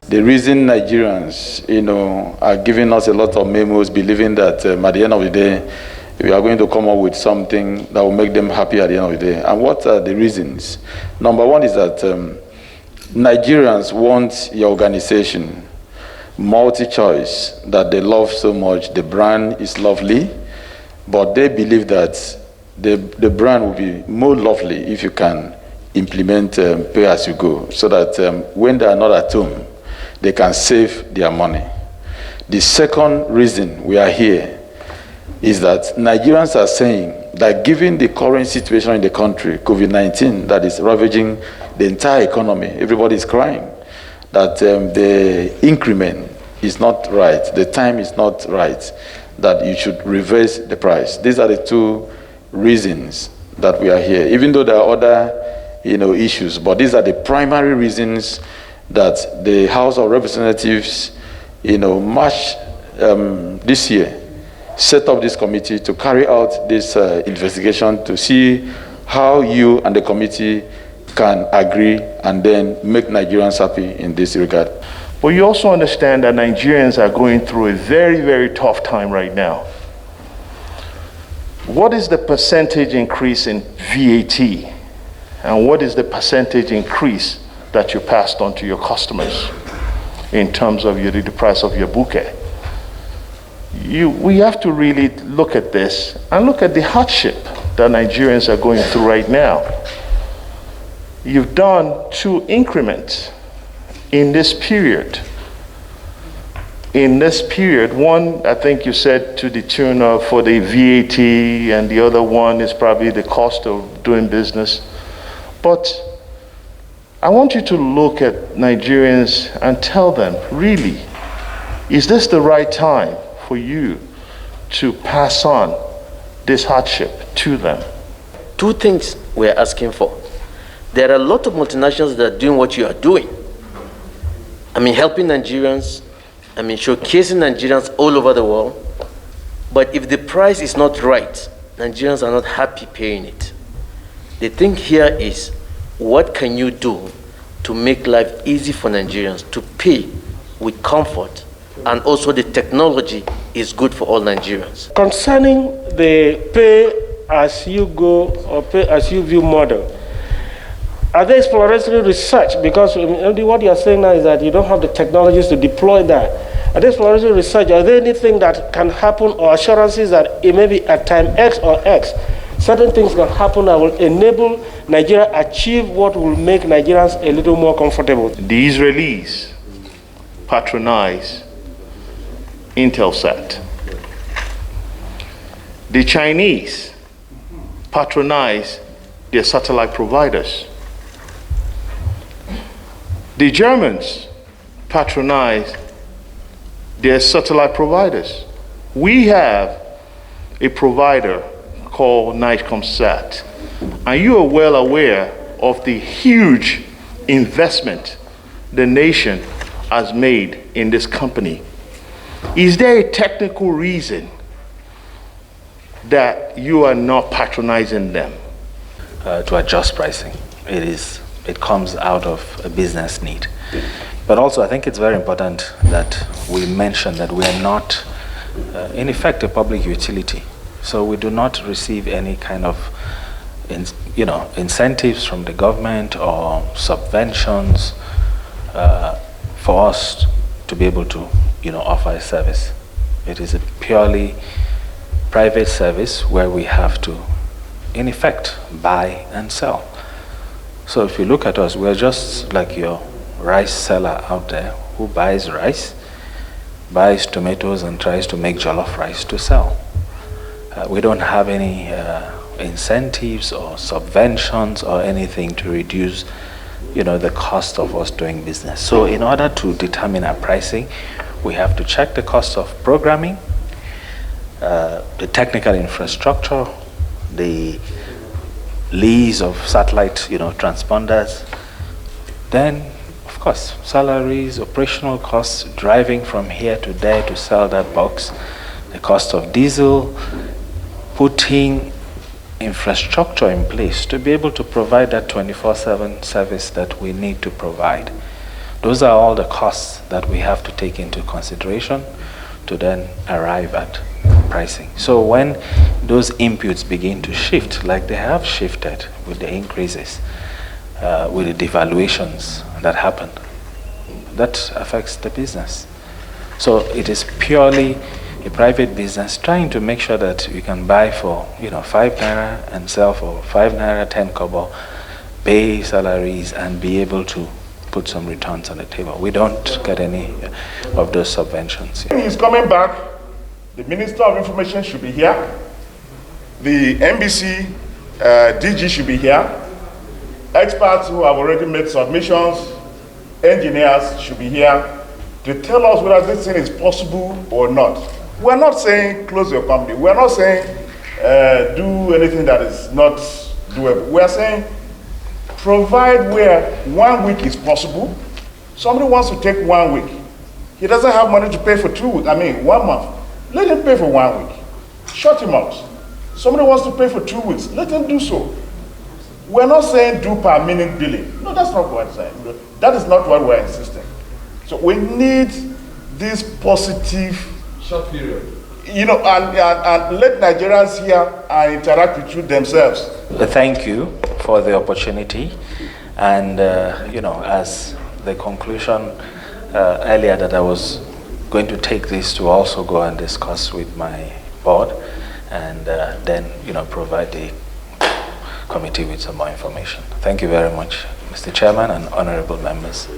the reason Nigerians, are giving us a lot of memos, believing that at the end of the day, we are going to come up with something that will make them happy at the end of the day. And what are the reasons? Number one is that Nigerians want your organization, Multichoice, that they love so much. The brand is lovely, but they believe that the brand will be more lovely if you can implement pay as you go, so that when they are not at home, they can save their money. The second reason we are here is that Nigerians are saying that given the current situation in the country, COVID-19, that is ravaging the entire economy, everybody is crying, that the increment is not right, the time is not right, that you should reverse the price. These are the two reasons that we are here, even though there are other issues, but these are the primary reasons that the House of Representatives, March this year, set up this committee to carry out this investigation to see how you and the committee can agree and then make Nigerians happy in this regard. But you also understand that Nigerians are going through a very, very tough time right now. What is the percentage increase in VAT? And what is the percentage increase that you passed on to your customers in terms of the price of your bouquet? We have to really look at this and look at the hardship that Nigerians are going through right now. You've done 2 increments in this period. In this period, one, I think you said to the tune of for the VAT, and the other one is probably the cost of doing business. But I want you to look at Nigerians and tell them, really, is this the right time for you to pass on this hardship to them? 2 things we're asking for. There are a lot of multinationals that are doing what you are doing. Helping Nigerians, showcasing Nigerians all over the world. But if the price is not right, Nigerians are not happy paying it. The thing here is, what can you do to make life easy for Nigerians to pay with comfort, and also the technology is good for all Nigerians? Concerning the pay as you go or pay as you view model, are there exploratory research? Because what you are saying now is that you don't have the technologies to deploy that. Are there exploratory research? Are there anything that can happen, or assurances that it may be at time X or X, certain things can happen that will enable Nigeria achieve what will make Nigerians a little more comfortable? The Israelis patronize Intelsat. The Chinese patronize their satellite providers. The Germans patronize their satellite providers. We have a provider called Nigecomsat, and you are well aware of the huge investment the nation has made in this company. Is there a technical reason that you are not patronizing them? To adjust pricing. It comes out of a business need. But also, I think it's very important that we mention that we are not, in effect, a public utility. So we do not receive any kind of, incentives from the government or subventions for us to be able to, offer a service. It is a purely private service where we have to, in effect, buy and sell. So if you look at us, we're just like your rice seller out there who buys rice, buys tomatoes, and tries to make jollof rice to sell. We don't have any incentives or subventions or anything to reduce, the cost of us doing business. So in order to determine our pricing, we have to check the cost of programming, the technical infrastructure, the lease of satellite, transponders. Then, of course, salaries, operational costs, driving from here to there to sell that box, the cost of diesel, putting infrastructure in place to be able to provide that 24/7 service that we need to provide. Those are all the costs that we have to take into consideration to then arrive at pricing. So when those inputs begin to shift, like they have shifted with the increases, with the devaluations that happened, that affects the business. So it is purely a private business trying to make sure that we can buy for 5 naira and sell for 5 naira 10 kobo, pay salaries and be able to put some returns on the table. We don't get any of those subventions. He's coming back. The Minister of Information should be here. The NBC DG should be here. Experts who have already made submissions, engineers should be here to tell us whether this thing is possible or not. We're not saying close your company. We're not saying do anything that is not doable. We're saying provide where 1 week is possible. Somebody wants to take 1 week. He doesn't have money to pay for 2 weeks, 1 month. Let him pay for 1 week. Shut him out. Somebody wants to pay for 2 weeks. Let him do so. We're not saying do per minute billing. No, that's not what we're saying. That is not what we're insisting. So we need this positive short period. And let Nigerians here and interact with you themselves. Thank you for the opportunity. And, as the conclusion earlier that I was going to take this to also go and discuss with my board and then, provide the committee with some more information. Thank you very much, Mr. Chairman and honorable members.